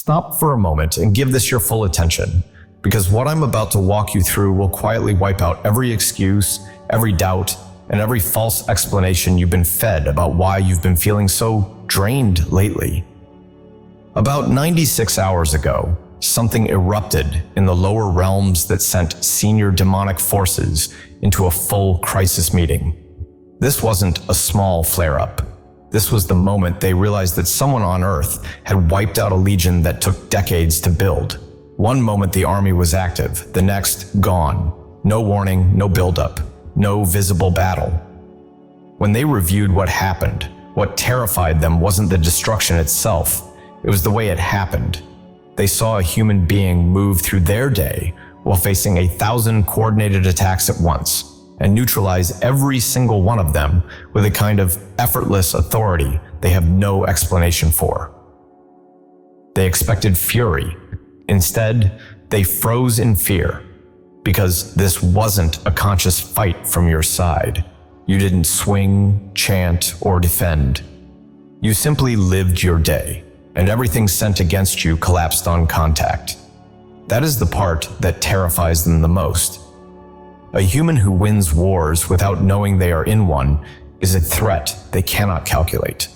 Stop for a moment and give this your full attention, because what I'm about to walk you through will quietly wipe out every excuse, every doubt, and every false explanation you've been fed about why you've been feeling so drained lately. About 96 hours ago, something erupted in the lower realms that sent senior demonic forces into a full crisis meeting. This wasn't a small flare-up. This was the moment they realized that someone on Earth had wiped out a legion that took decades to build. One moment the army was active, the next gone. No warning, no buildup, no visible battle. When they reviewed what happened, what terrified them wasn't the destruction itself, it was the way it happened. They saw a human being move through their day while facing 1,000 coordinated attacks at once, and neutralize every single one of them with a kind of effortless authority they have no explanation for. They expected fury. Instead, they froze in fear, because this wasn't a conscious fight from your side. You didn't swing, chant, or defend. You simply lived your day, and everything sent against you collapsed on contact. That is the part that terrifies them the most. A human who wins wars without knowing they are in one is a threat they cannot calculate.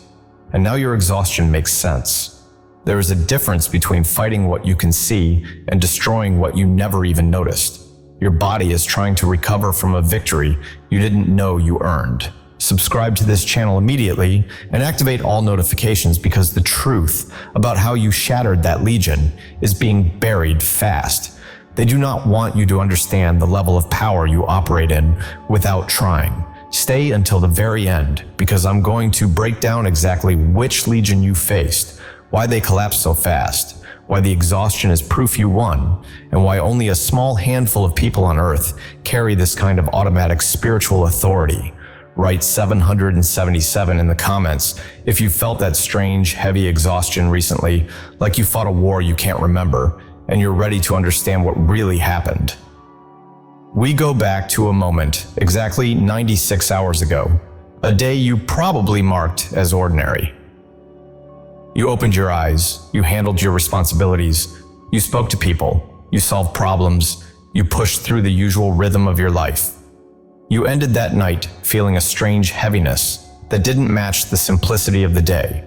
And now your exhaustion makes sense. There is a difference between fighting what you can see and destroying what you never even noticed. Your body is trying to recover from a victory you didn't know you earned. Subscribe to this channel immediately and activate all notifications, because the truth about how you shattered that legion is being buried fast. They do not want you to understand the level of power you operate in without trying. Stay until the very end, because I'm going to break down exactly which legion you faced, why they collapsed so fast, why the exhaustion is proof you won, and why only a small handful of people on Earth carry this kind of automatic spiritual authority. Write 777 in the comments if you felt that strange, heavy exhaustion recently, like you fought a war you can't remember, and you're ready to understand what really happened. We go back to a moment exactly 96 hours ago, a day you probably marked as ordinary. You opened your eyes, you handled your responsibilities, you spoke to people, you solved problems, you pushed through the usual rhythm of your life. You ended that night feeling a strange heaviness that didn't match the simplicity of the day.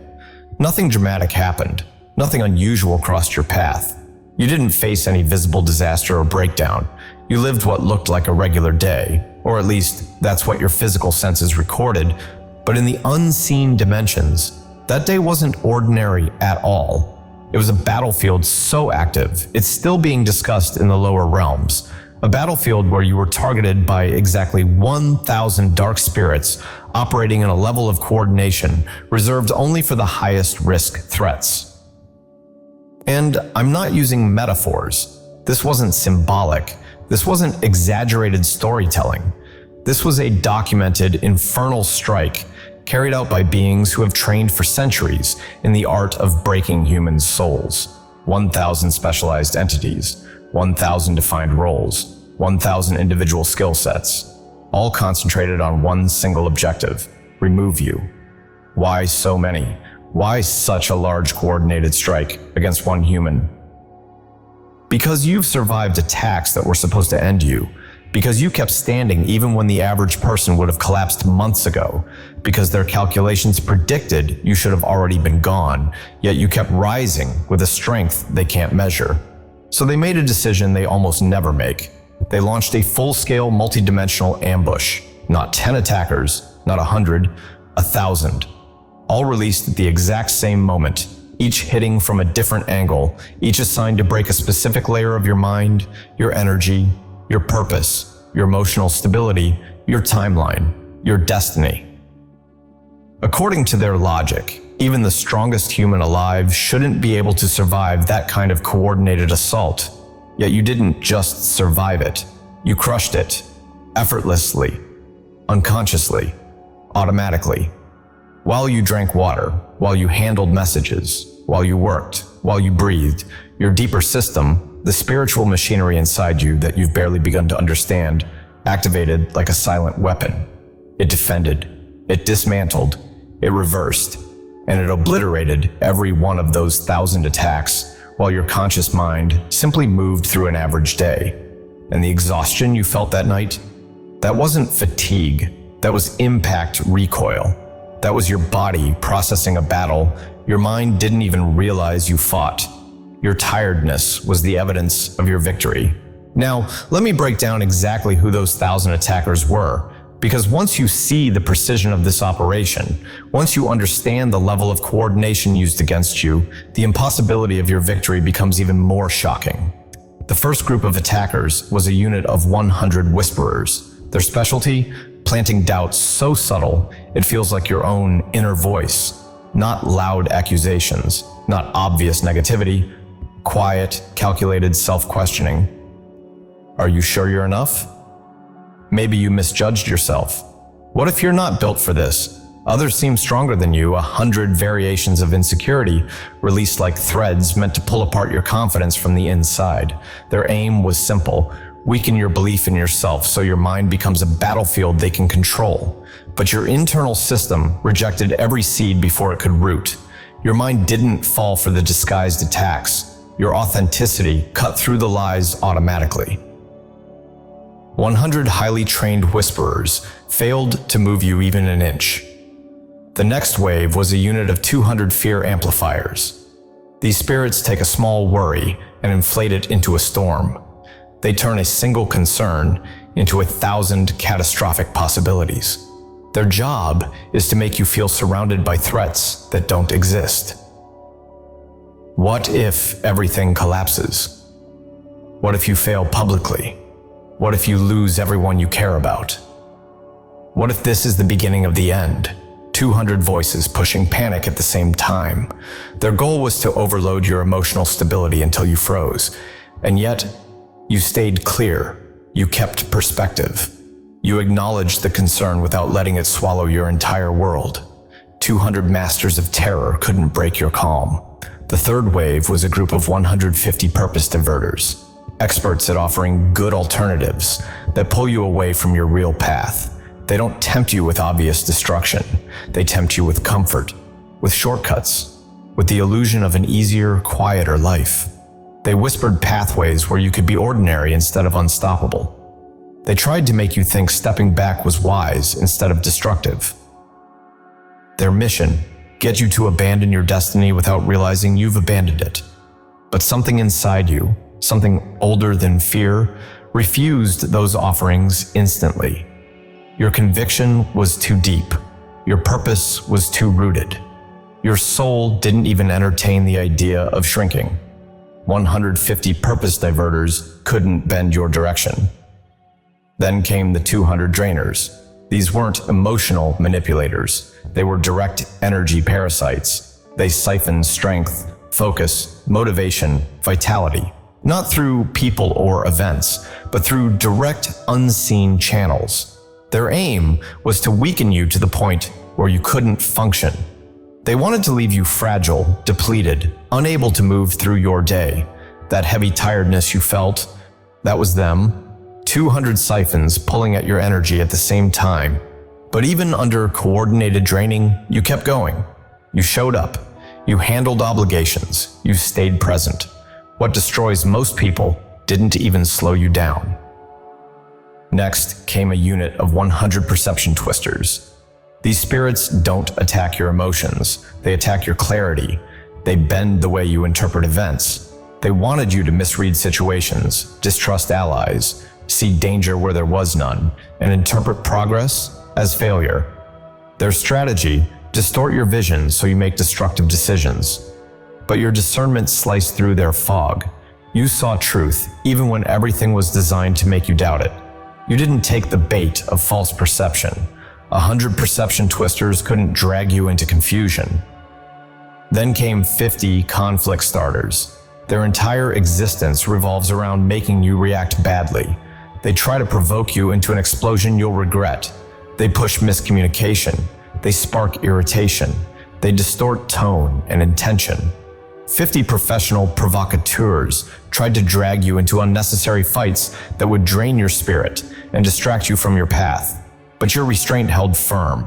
Nothing dramatic happened, nothing unusual crossed your path. You didn't face any visible disaster or breakdown. You lived what looked like a regular day, or at least that's what your physical senses recorded, but in the unseen dimensions, that day wasn't ordinary at all. It was a battlefield so active, it's still being discussed in the lower realms. A battlefield where you were targeted by exactly 1,000 dark spirits operating in a level of coordination reserved only for the highest risk threats. And I'm not using metaphors. This wasn't symbolic. This wasn't exaggerated storytelling. This was a documented infernal strike carried out by beings who have trained for centuries in the art of breaking human souls. 1,000 specialized entities, 1,000 defined roles, 1,000 individual skill sets, all concentrated on one single objective: remove you. Why so many? Why such a large coordinated strike against one human? Because you've survived attacks that were supposed to end you. Because you kept standing even when the average person would have collapsed months ago. Because their calculations predicted you should have already been gone, yet you kept rising with a strength they can't measure. So they made a decision they almost never make. They launched a full-scale multi-dimensional ambush. Not 10 attackers, not 100, 1,000. All released at the exact same moment, each hitting from a different angle, each assigned to break a specific layer of your mind, your energy, your purpose, your emotional stability, your timeline, your destiny. According to their logic, even the strongest human alive shouldn't be able to survive that kind of coordinated assault. Yet you didn't just survive it. You crushed it, effortlessly, unconsciously, automatically. While you drank water, while you handled messages, while you worked, while you breathed, your deeper system, the spiritual machinery inside you that you've barely begun to understand, activated like a silent weapon. It defended, it dismantled, it reversed, and it obliterated every one of those 1,000 attacks while your conscious mind simply moved through an average day. And the exhaustion you felt that night, that wasn't fatigue, that was impact recoil. That was your body processing a battle your mind didn't even realize you fought. Your tiredness was the evidence of your victory. Now, let me break down exactly who those 1,000 attackers were, because once you see the precision of this operation, once you understand the level of coordination used against you, the impossibility of your victory becomes even more shocking. The first group of attackers was a unit of 100 whisperers. Their specialty? Planting doubts so subtle, it feels like your own inner voice. Not loud accusations, not obvious negativity, quiet, calculated self-questioning. Are you sure you're enough? Maybe you misjudged yourself. What if you're not built for this? Others seem stronger than you, 100 variations of insecurity released like threads meant to pull apart your confidence from the inside. Their aim was simple: weaken your belief in yourself so your mind becomes a battlefield they can control. But your internal system rejected every seed before it could root. Your mind didn't fall for the disguised attacks. Your authenticity cut through the lies automatically. 100 highly trained whisperers failed to move you even an inch. The next wave was a unit of 200 fear amplifiers. These spirits take a small worry and inflate it into a storm. They turn a single concern into 1,000 catastrophic possibilities. Their job is to make you feel surrounded by threats that don't exist. What if everything collapses? What if you fail publicly? What if you lose everyone you care about? What if this is the beginning of the end? 200 voices pushing panic at the same time. Their goal was to overload your emotional stability until you froze. And yet, you stayed clear. You kept perspective. You acknowledged the concern without letting it swallow your entire world. 200 masters of terror couldn't break your calm. The third wave was a group of 150 purpose diverters, experts at offering good alternatives that pull you away from your real path. They don't tempt you with obvious destruction. They tempt you with comfort, with shortcuts, with the illusion of an easier, quieter life. They whispered pathways where you could be ordinary instead of unstoppable. They tried to make you think stepping back was wise instead of destructive. Their mission: get you to abandon your destiny without realizing you've abandoned it. But something inside you, something older than fear, refused those offerings instantly. Your conviction was too deep. Your purpose was too rooted. Your soul didn't even entertain the idea of shrinking. 150 purpose diverters couldn't bend your direction. Then came the 200 drainers. These weren't emotional manipulators. They were direct energy parasites. They siphoned strength, focus, motivation, vitality, not through people or events, but through direct, unseen channels. Their aim was to weaken you to the point where you couldn't function. They wanted to leave you fragile, depleted, unable to move through your day. That heavy tiredness you felt, that was them. 200 siphons pulling at your energy at the same time. But even under coordinated draining, you kept going. You showed up. You handled obligations. You stayed present. What destroys most people didn't even slow you down. Next came a unit of 100 perception twisters. These spirits don't attack your emotions. They attack your clarity. They bend the way you interpret events. They wanted you to misread situations, distrust allies, see danger where there was none, and interpret progress as failure. Their strategy: distort your vision so you make destructive decisions. But your discernment sliced through their fog. You saw truth even when everything was designed to make you doubt it. You didn't take the bait of false perception. 100 perception twisters couldn't drag you into confusion. Then came 50 conflict starters. Their entire existence revolves around making you react badly. They try to provoke you into an explosion you'll regret. They push miscommunication. They spark irritation. They distort tone and intention. 50 professional provocateurs tried to drag you into unnecessary fights that would drain your spirit and distract you from your path. But your restraint held firm.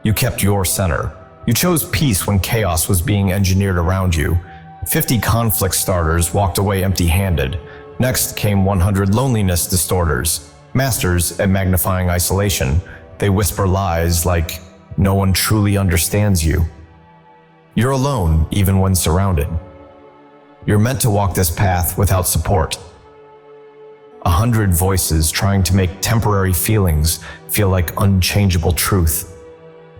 You kept your center. You chose peace when chaos was being engineered around you. 50 conflict starters walked away empty-handed. Next came 100 loneliness distorters, masters at magnifying isolation. They whisper lies like, "No one truly understands you." You're alone even when surrounded. You're meant to walk this path without support. 100 voices trying to make temporary feelings feel like unchangeable truth.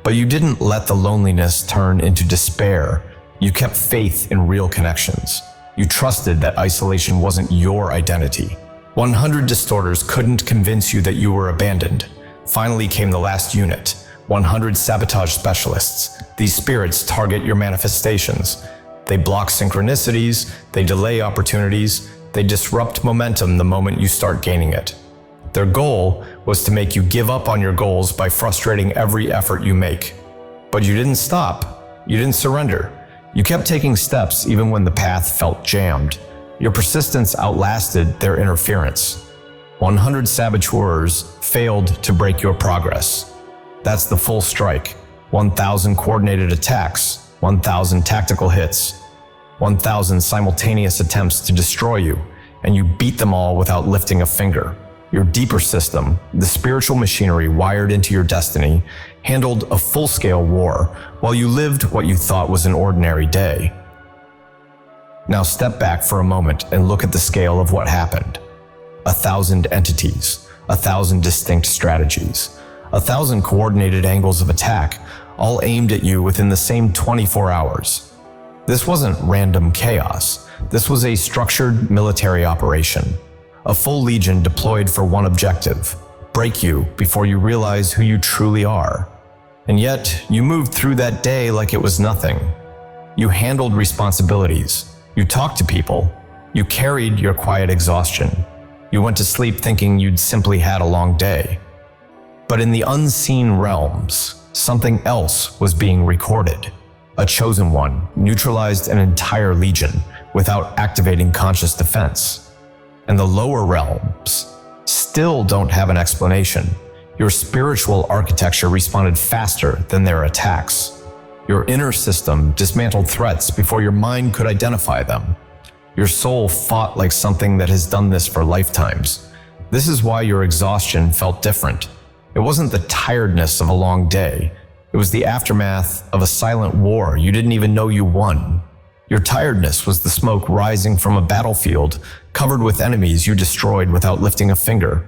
But you didn't let the loneliness turn into despair. You kept faith in real connections. You trusted that isolation wasn't your identity. 100 distorters couldn't convince you that you were abandoned. Finally came the last unit, 100 sabotage specialists. These spirits target your manifestations. They block synchronicities, they delay opportunities, they disrupt momentum the moment you start gaining it. Their goal was to make you give up on your goals by frustrating every effort you make. But you didn't stop. You didn't surrender. You kept taking steps even when the path felt jammed. Your persistence outlasted their interference. 100 saboteurs failed to break your progress. That's the full strike. 1,000 coordinated attacks, 1,000 tactical hits, 1,000 simultaneous attempts to destroy you, and you beat them all without lifting a finger. Your deeper system, the spiritual machinery wired into your destiny, handled a full-scale war while you lived what you thought was an ordinary day. Now step back for a moment and look at the scale of what happened. 1,000 entities, 1,000 distinct strategies, 1,000 coordinated angles of attack, all aimed at you within the same 24 hours. This wasn't random chaos. This was a structured military operation. A full legion deployed for one objective: break you before you realize who you truly are. And yet, you moved through that day like it was nothing. You handled responsibilities. You talked to people. You carried your quiet exhaustion. You went to sleep thinking you'd simply had a long day. But in the unseen realms, something else was being recorded. A chosen one neutralized an entire legion without activating conscious defense. And the lower realms still don't have an explanation. Your spiritual architecture responded faster than their attacks. Your inner system dismantled threats before your mind could identify them. Your soul fought like something that has done this for lifetimes. This is why your exhaustion felt different. It wasn't the tiredness of a long day. It was the aftermath of a silent war you didn't even know you won. Your tiredness was the smoke rising from a battlefield covered with enemies you destroyed without lifting a finger.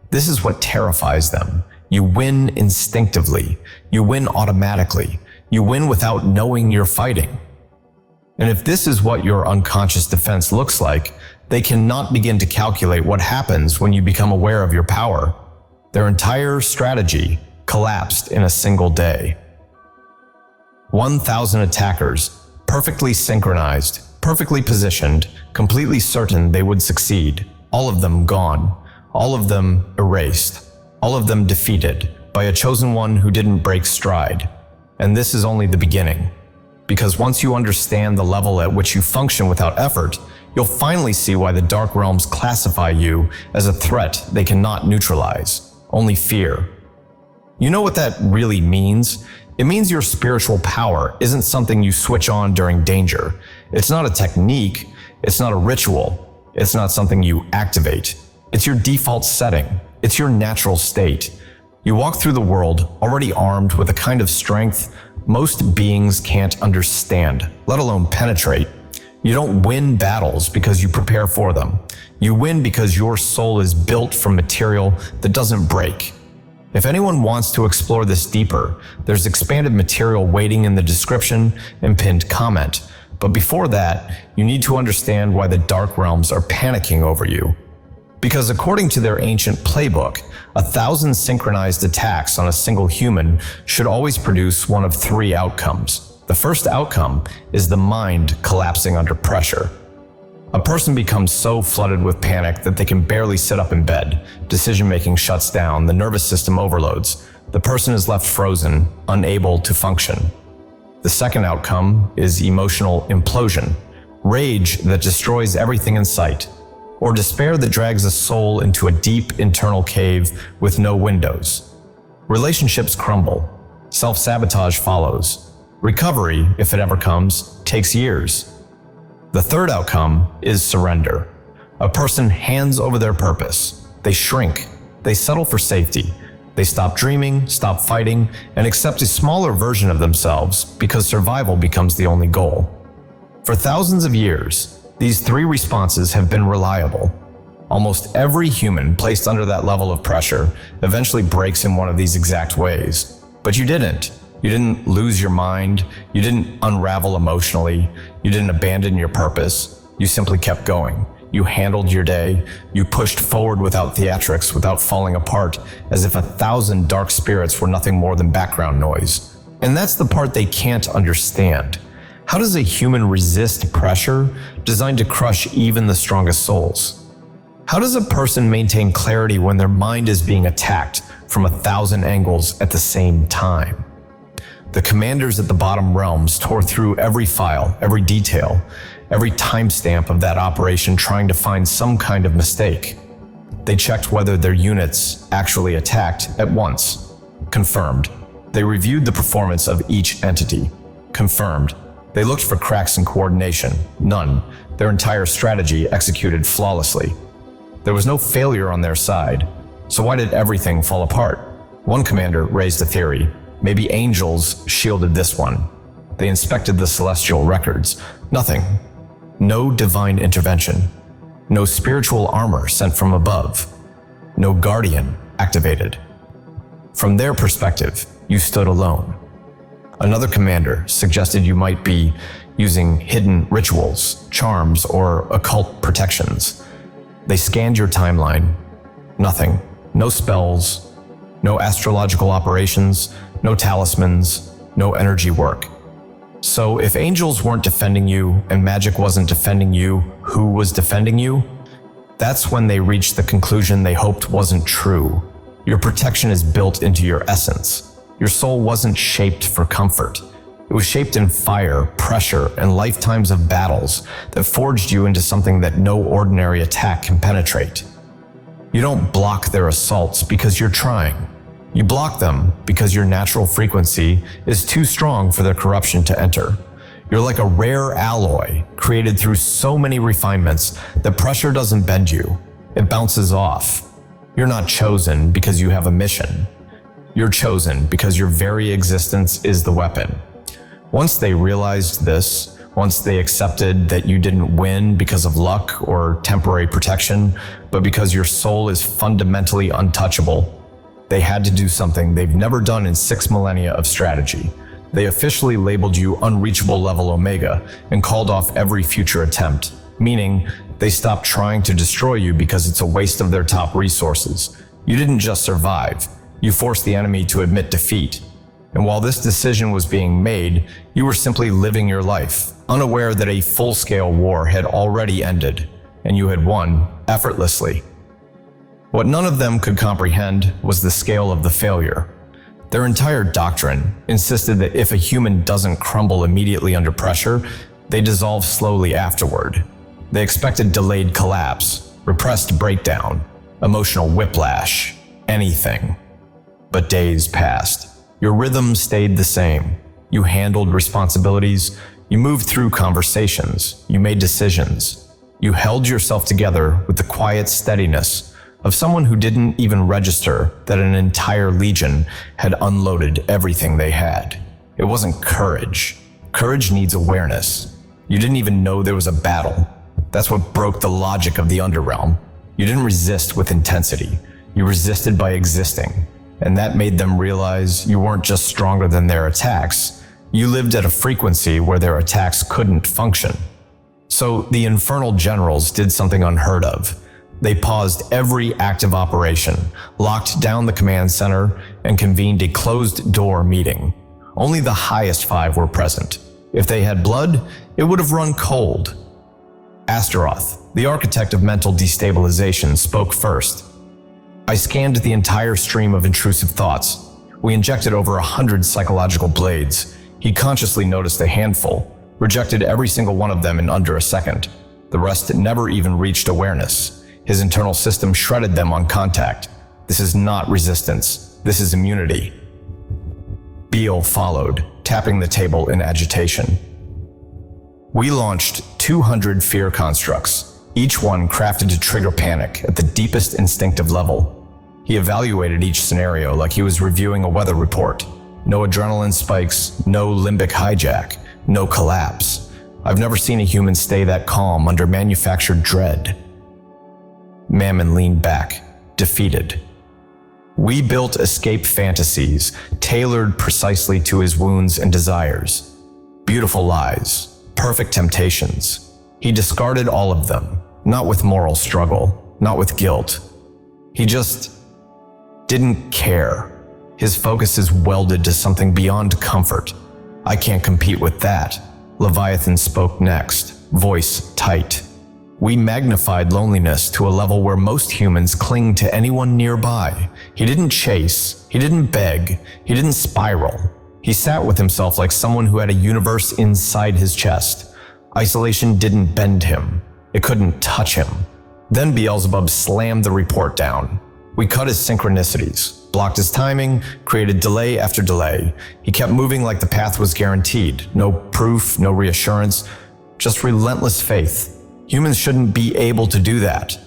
This is what terrifies them. You win instinctively. You win automatically. You win without knowing you're fighting. And if this is what your unconscious defense looks like, they cannot begin to calculate what happens when you become aware of your power. Their entire strategy collapsed in a single day. 1,000 attackers, perfectly synchronized, perfectly positioned, completely certain they would succeed. All of them gone. All of them erased. All of them defeated by a chosen one who didn't break stride. And this is only the beginning. Because once you understand the level at which you function without effort, you'll finally see why the Dark Realms classify you as a threat they cannot neutralize, only fear. You know what that really means? It means your spiritual power isn't something you switch on during danger. It's not a technique. It's not a ritual. It's not something you activate. It's your default setting. It's your natural state. You walk through the world already armed with a kind of strength most beings can't understand, let alone penetrate. You don't win battles because you prepare for them. You win because your soul is built from material that doesn't break. If anyone wants to explore this deeper, there's expanded material waiting in the description and pinned comment. But before that, you need to understand why the Dark Realms are panicking over you. Because according to their ancient playbook, 1,000 synchronized attacks on a single human should always produce one of three outcomes. The first outcome is the mind collapsing under pressure. A person becomes so flooded with panic that they can barely sit up in bed. Decision-making shuts down, the nervous system overloads. The person is left frozen, unable to function. The second outcome is emotional implosion, rage that destroys everything in sight, or despair that drags a soul into a deep internal cave with no windows. Relationships crumble. Self-sabotage follows. Recovery, if it ever comes, takes years. The third outcome is surrender. A person hands over their purpose. They shrink. They settle for safety. They stop dreaming, stop fighting, and accept a smaller version of themselves because survival becomes the only goal. For thousands of years, these three responses have been reliable. Almost every human placed under that level of pressure eventually breaks in one of these exact ways. But you didn't. You didn't lose your mind. You didn't unravel emotionally. You didn't abandon your purpose. You simply kept going. You handled your day. You pushed forward without theatrics, without falling apart, as if 1,000 dark spirits were nothing more than background noise. And that's the part they can't understand. How does a human resist pressure designed to crush even the strongest souls? How does a person maintain clarity when their mind is being attacked from 1,000 angles at the same time? The commanders at the bottom realms tore through every file, every detail, every timestamp of that operation trying to find some kind of mistake. They checked whether their units actually attacked at once. Confirmed. They reviewed the performance of each entity. Confirmed. They looked for cracks in coordination. None. Their entire strategy executed flawlessly. There was no failure on their side. So why did everything fall apart? One commander raised a theory. Maybe angels shielded this one. They inspected the celestial records. Nothing. No divine intervention. No spiritual armor sent from above. No guardian activated. From their perspective, you stood alone. Another commander suggested you might be using hidden rituals, charms, or occult protections. They scanned your timeline. Nothing. No spells. No astrological operations. No talismans. No energy work. So if angels weren't defending you and magic wasn't defending you, who was defending you? That's when they reached the conclusion they hoped wasn't true. Your protection is built into your essence. Your soul wasn't shaped for comfort. It was shaped in fire, pressure, and lifetimes of battles that forged you into something that no ordinary attack can penetrate. You don't block their assaults because you're trying. You block them because your natural frequency is too strong for their corruption to enter. You're like a rare alloy created through so many refinements that pressure doesn't bend you. It bounces off. You're not chosen because you have a mission. You're chosen because your very existence is the weapon. Once they realized this, once they accepted that you didn't win because of luck or temporary protection, but because your soul is fundamentally untouchable, they had to do something they've never done in 6 millennia of strategy. They officially labeled you Unreachable Level Omega and called off every future attempt, meaning they stopped trying to destroy you because it's a waste of their top resources. You didn't just survive, you forced the enemy to admit defeat. And while this decision was being made, you were simply living your life, unaware that a full-scale war had already ended, and you had won effortlessly. What none of them could comprehend was the scale of the failure. Their entire doctrine insisted that if a human doesn't crumble immediately under pressure, they dissolve slowly afterward. They expected delayed collapse, repressed breakdown, emotional whiplash, anything. But days passed. Your rhythm stayed the same. You handled responsibilities. You moved through conversations. You made decisions. You held yourself together with the quiet steadiness of someone who didn't even register that an entire legion had unloaded everything they had. It wasn't courage. Courage needs awareness. You didn't even know there was a battle. That's what broke the logic of the Underrealm. You didn't resist with intensity. You resisted by existing. And that made them realize you weren't just stronger than their attacks. You lived at a frequency where their attacks couldn't function. So the Infernal Generals did something unheard of. They paused every active operation, locked down the command center, and convened a closed-door meeting. Only the highest 5 were present. If they had blood, it would have run cold. Astaroth, the architect of mental destabilization, spoke first. I scanned the entire stream of intrusive thoughts. We injected over 100 psychological blades. He consciously noticed a handful, rejected every single one of them in under a second. The rest never even reached awareness. His internal system shredded them on contact. This is not resistance. This is immunity. Beale followed, tapping the table in agitation. We launched 200 fear constructs, each one crafted to trigger panic at the deepest instinctive level. He evaluated each scenario like he was reviewing a weather report. No adrenaline spikes, no limbic hijack, no collapse. I've never seen a human stay that calm under manufactured dread. Mammon leaned back, defeated. We built escape fantasies, tailored precisely to his wounds and desires. Beautiful lies, perfect temptations. He discarded all of them, not with moral struggle, not with guilt. He just didn't care. His focus is welded to something beyond comfort. I can't compete with that. Leviathan spoke next, voice tight. We magnified loneliness to a level where most humans cling to anyone nearby. He didn't chase, he didn't beg, he didn't spiral. He sat with himself like someone who had a universe inside his chest. Isolation didn't bend him. It couldn't touch him. Then Beelzebub slammed the report down. We cut his synchronicities, blocked his timing, created delay after delay. He kept moving like the path was guaranteed. No proof, no reassurance, just relentless faith. Humans shouldn't be able to do that.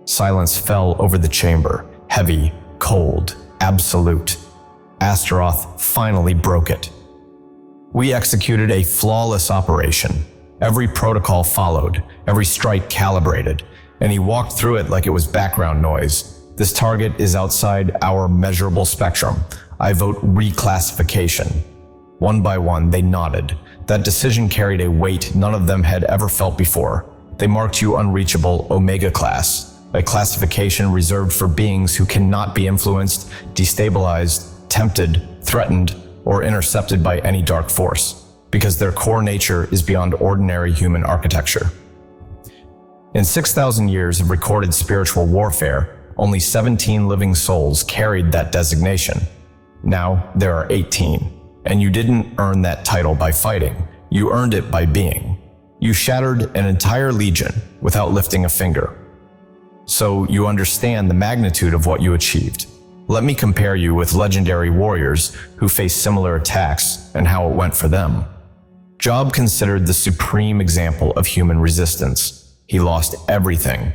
Silence fell over the chamber, heavy, cold, absolute. Astaroth finally broke it. We executed a flawless operation. Every protocol followed, every strike calibrated, and he walked through it like it was background noise. This target is outside our measurable spectrum. I vote reclassification. One by one, they nodded. That decision carried a weight none of them had ever felt before. They marked you Unreachable Omega Class, a classification reserved for beings who cannot be influenced, destabilized, tempted, threatened, or intercepted by any dark force, because their core nature is beyond ordinary human architecture. In 6,000 years of recorded spiritual warfare, only 17 living souls carried that designation. Now there are 18, and you didn't earn that title by fighting. You earned it by being. You shattered an entire legion without lifting a finger. So you understand the magnitude of what you achieved. Let me compare you with legendary warriors who faced similar attacks and how it went for them. Job considered the supreme example of human resistance. He lost everything: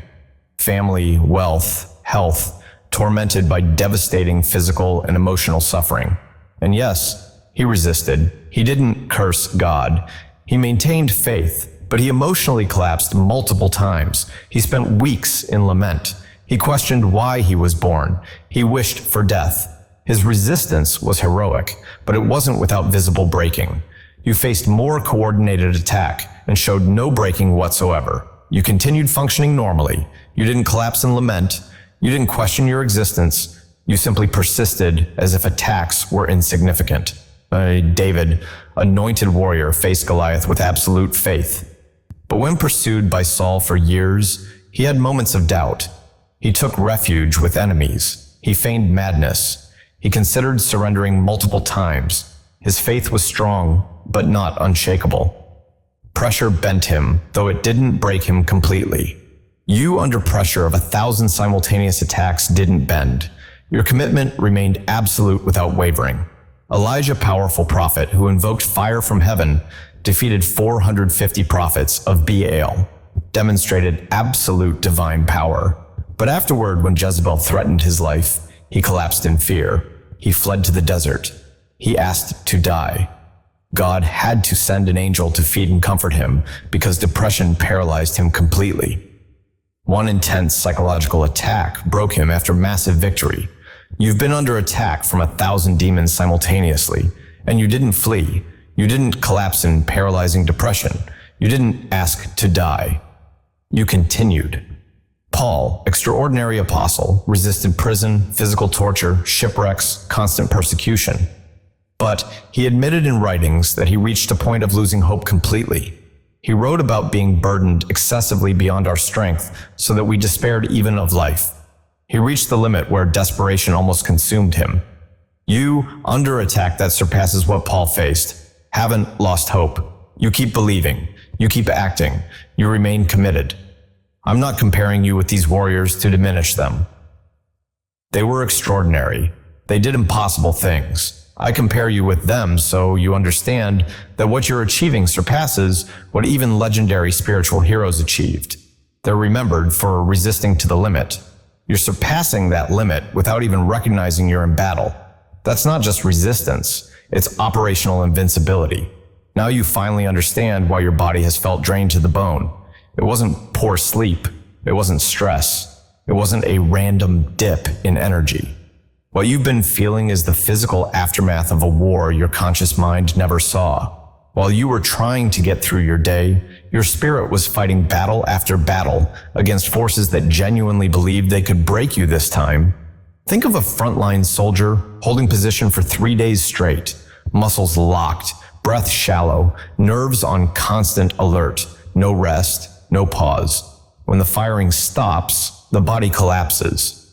family, wealth, health, tormented by devastating physical and emotional suffering. And yes, he resisted. He didn't curse God. He maintained faith. But he emotionally collapsed multiple times. He spent weeks in lament. He questioned why he was born. He wished for death. His resistance was heroic, but it wasn't without visible breaking. You faced more coordinated attack and showed no breaking whatsoever. You continued functioning normally. You didn't collapse in lament. You didn't question your existence. You simply persisted as if attacks were insignificant. David, anointed warrior, faced Goliath with absolute faith. But when pursued by Saul for years, he had moments of doubt. He took refuge with enemies. He feigned madness. He considered surrendering multiple times. His faith was strong, but not unshakable. Pressure bent him, though it didn't break him completely. You, under pressure of 1,000 simultaneous attacks, didn't bend. Your commitment remained absolute without wavering. Elijah, powerful prophet who invoked fire from heaven, defeated 450 prophets of Baal, demonstrated absolute divine power. But afterward, when Jezebel threatened his life, he collapsed in fear. He fled to the desert. He asked to die. God had to send an angel to feed and comfort him because depression paralyzed him completely. One intense psychological attack broke him after massive victory. You've been under attack from 1,000 demons simultaneously, and you didn't flee. You didn't collapse in paralyzing depression. You didn't ask to die. You continued. Paul, extraordinary apostle, resisted prison, physical torture, shipwrecks, constant persecution. But he admitted in writings that he reached a point of losing hope completely. He wrote about being burdened excessively beyond our strength so that we despaired even of life. He reached the limit where desperation almost consumed him. You, under attack that surpasses what Paul faced, haven't lost hope. You keep believing. You keep acting. You remain committed. I'm not comparing you with these warriors to diminish them. They were extraordinary. They did impossible things. I compare you with them so you understand that what you're achieving surpasses what even legendary spiritual heroes achieved. They're remembered for resisting to the limit. You're surpassing that limit without even recognizing you're in battle. That's not just resistance, it's operational invincibility. Now you finally understand why your body has felt drained to the bone. It wasn't poor sleep, it wasn't stress, it wasn't a random dip in energy. What you've been feeling is the physical aftermath of a war your conscious mind never saw. While you were trying to get through your day, your spirit was fighting battle after battle against forces that genuinely believed they could break you this time. Think of a frontline soldier holding position for 3 days straight, muscles locked, breath shallow, nerves on constant alert, no rest, no pause. When the firing stops, the body collapses.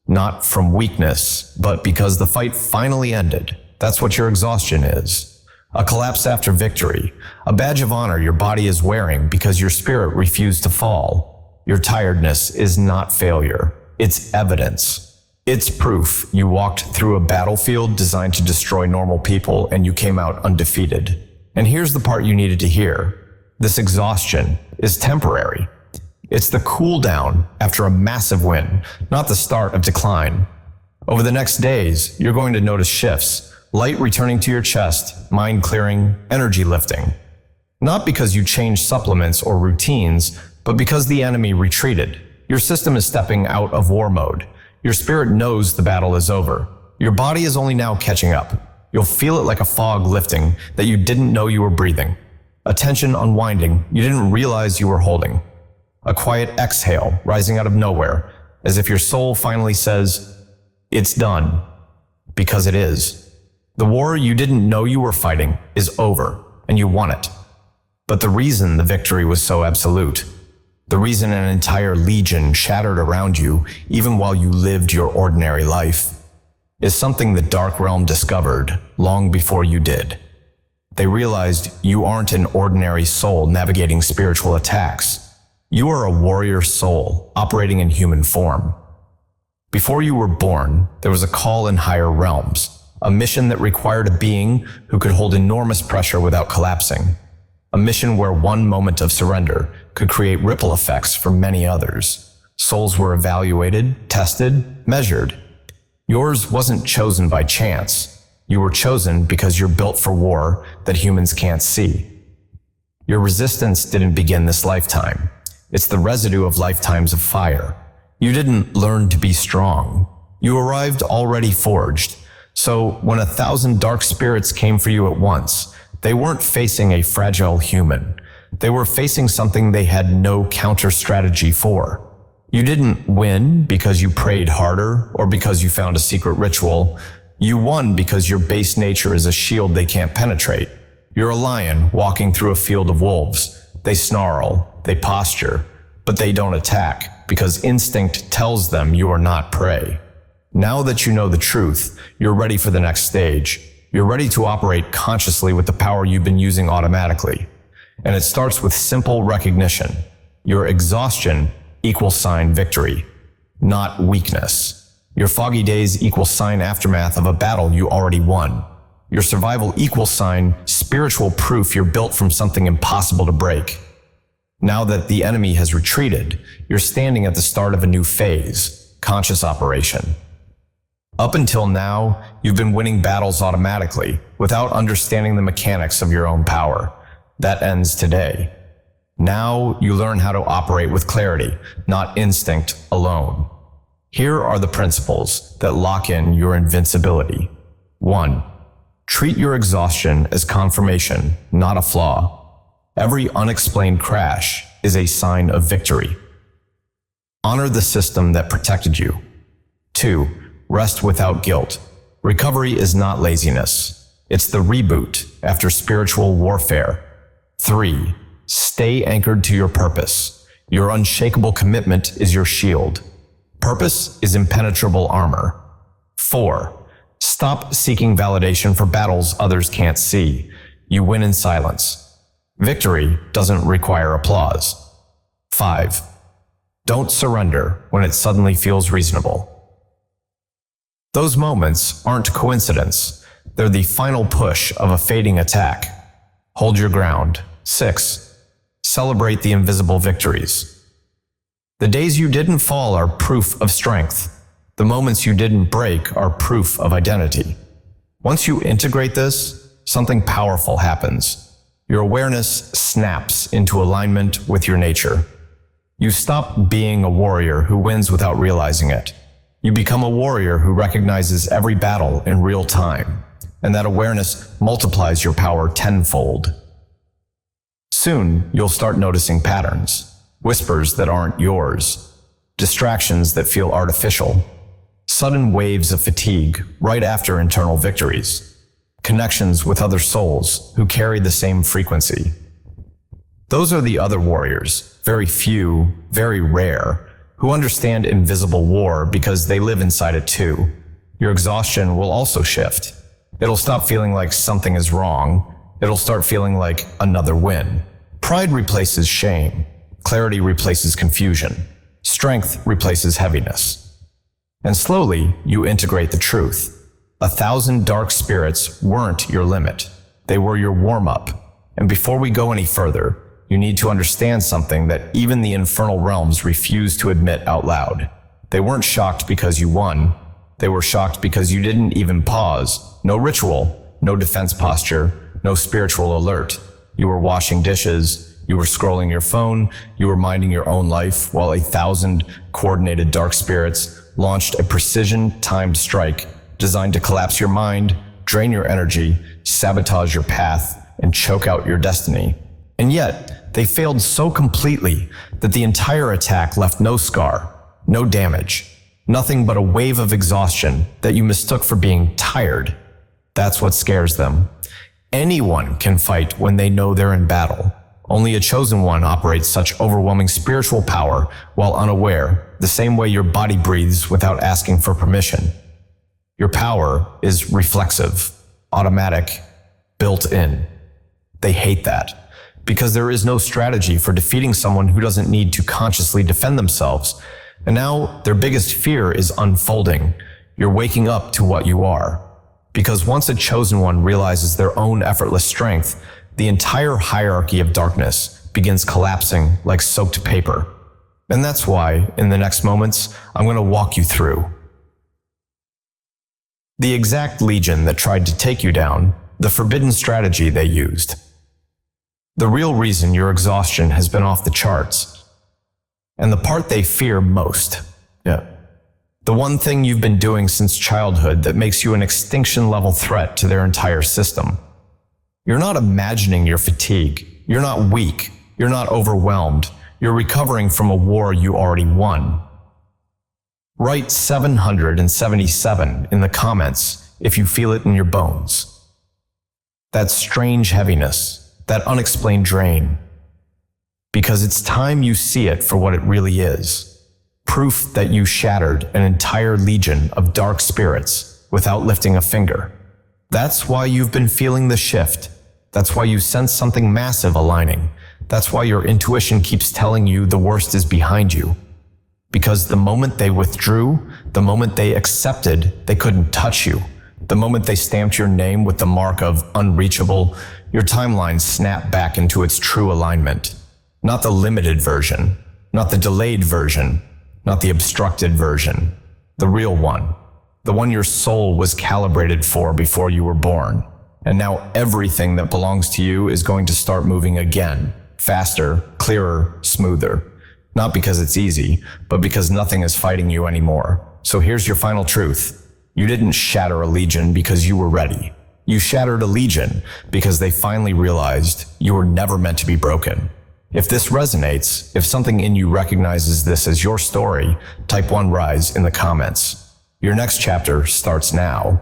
Not from weakness, but because the fight finally ended. That's what your exhaustion is. A collapse after victory, a badge of honor your body is wearing because your spirit refused to fall. Your tiredness is not failure, it's evidence. It's proof you walked through a battlefield designed to destroy normal people and you came out undefeated. And here's the part you needed to hear. This exhaustion is temporary. It's the cool down after a massive win, not the start of decline. Over the next days, you're going to notice shifts, light returning to your chest, mind clearing, energy lifting. Not because you changed supplements or routines, but because the enemy retreated. Your system is stepping out of war mode. Your spirit knows the battle is over. Your body is only now catching up. You'll feel it like a fog lifting that you didn't know you were breathing. A tension unwinding you didn't realize you were holding. A quiet exhale rising out of nowhere, as if your soul finally says, "It's done." Because it is. The war you didn't know you were fighting is over, and you won it. But the reason the victory was so absolute, the reason an entire legion shattered around you even while you lived your ordinary life, is something the Dark Realm discovered long before you did. They realized you aren't an ordinary soul navigating spiritual attacks. You are a warrior soul operating in human form. Before you were born, there was a call in higher realms, a mission that required a being who could hold enormous pressure without collapsing, a mission where one moment of surrender could create ripple effects for many others. Souls were evaluated, tested, measured. Yours wasn't chosen by chance. You were chosen because you're built for war that humans can't see. Your resistance didn't begin this lifetime. It's the residue of lifetimes of fire. You didn't learn to be strong. You arrived already forged. So when 1,000 dark spirits came for you at once, they weren't facing a fragile human. They were facing something they had no counter strategy for. You didn't win because you prayed harder or because you found a secret ritual. You won because your base nature is a shield they can't penetrate. You're a lion walking through a field of wolves. They snarl, they posture, but they don't attack because instinct tells them you are not prey. Now that you know the truth, you're ready for the next stage. You're ready to operate consciously with the power you've been using automatically. And it starts with simple recognition. Your exhaustion equals sign victory, not weakness. Your foggy days equal sign aftermath of a battle you already won. Your survival equals sign spiritual proof you're built from something impossible to break. Now that the enemy has retreated, you're standing at the start of a new phase, conscious operation. Up until now, you've been winning battles automatically, without understanding the mechanics of your own power. That ends today. Now you learn how to operate with clarity, not instinct alone. Here are the principles that lock in your invincibility. 1. Treat your exhaustion as confirmation, not a flaw. Every unexplained crash is a sign of victory. Honor the system that protected you. 2. Rest without guilt. Recovery is not laziness. It's the reboot after spiritual warfare. 3. Stay anchored to your purpose. Your unshakable commitment is your shield. Purpose is impenetrable armor. 4. Stop seeking validation for battles others can't see. You win in silence. Victory doesn't require applause. 5. Don't surrender when it suddenly feels reasonable. Those moments aren't coincidence. They're the final push of a fading attack. Hold your ground. 6. Celebrate the invisible victories. The days you didn't fall are proof of strength. The moments you didn't break are proof of identity. Once you integrate this, something powerful happens. Your awareness snaps into alignment with your nature. You stop being a warrior who wins without realizing it. You become a warrior who recognizes every battle in real time, and that awareness multiplies your power tenfold. Soon, you'll start noticing patterns, whispers that aren't yours, distractions that feel artificial, sudden waves of fatigue right after internal victories, connections with other souls who carry the same frequency. Those are the other warriors, very few, very rare, who understand invisible war because they live inside it too. Your exhaustion will also shift. It'll stop feeling like something is wrong. It'll start feeling like another win. Pride replaces shame. Clarity replaces confusion. Strength replaces heaviness. And slowly, you integrate the truth. 1,000 dark spirits weren't your limit. They were your warm-up. And before we go any further, you need to understand something that even the infernal realms refuse to admit out loud. They weren't shocked because you won. They were shocked because you didn't even pause. No ritual, no defense posture, no spiritual alert. You were washing dishes, you were scrolling your phone, you were minding your own life while 1,000 coordinated dark spirits launched a precision-timed strike designed to collapse your mind, drain your energy, sabotage your path, and choke out your destiny. And yet, they failed so completely that the entire attack left no scar, no damage, nothing but a wave of exhaustion that you mistook for being tired. That's what scares them. Anyone can fight when they know they're in battle. Only a chosen one operates such overwhelming spiritual power while unaware, the same way your body breathes without asking for permission. Your power is reflexive, automatic, built in. They hate that, because there is no strategy for defeating someone who doesn't need to consciously defend themselves. And now their biggest fear is unfolding. You're waking up to what you are. Because once a chosen one realizes their own effortless strength, the entire hierarchy of darkness begins collapsing like soaked paper. And that's why, in the next moments, I'm going to walk you through the exact legion that tried to take you down, the forbidden strategy they used, the real reason your exhaustion has been off the charts, and the part they fear most. The one thing you've been doing since childhood that makes you an extinction-level threat to their entire system. You're not imagining your fatigue. You're not weak. You're not overwhelmed. You're recovering from a war you already won. Write 777 in the comments if you feel it in your bones. That strange heaviness, that unexplained drain. Because it's time you see it for what it really is. Proof that you shattered an entire legion of dark spirits without lifting a finger. That's why you've been feeling the shift. That's why you sense something massive aligning. That's why your intuition keeps telling you the worst is behind you. Because the moment they withdrew, the moment they accepted they couldn't touch you, the moment they stamped your name with the mark of unreachable, your timeline snapped back into its true alignment. Not the limited version, not the delayed version, not the obstructed version, the real one, the one your soul was calibrated for before you were born. And now everything that belongs to you is going to start moving again, faster, clearer, smoother. Not because it's easy, but because nothing is fighting you anymore. So here's your final truth. You didn't shatter a legion because you were ready. You shattered a legion because they finally realized you were never meant to be broken. If this resonates, if something in you recognizes this as your story, type 1 rise in the comments. Your next chapter starts now.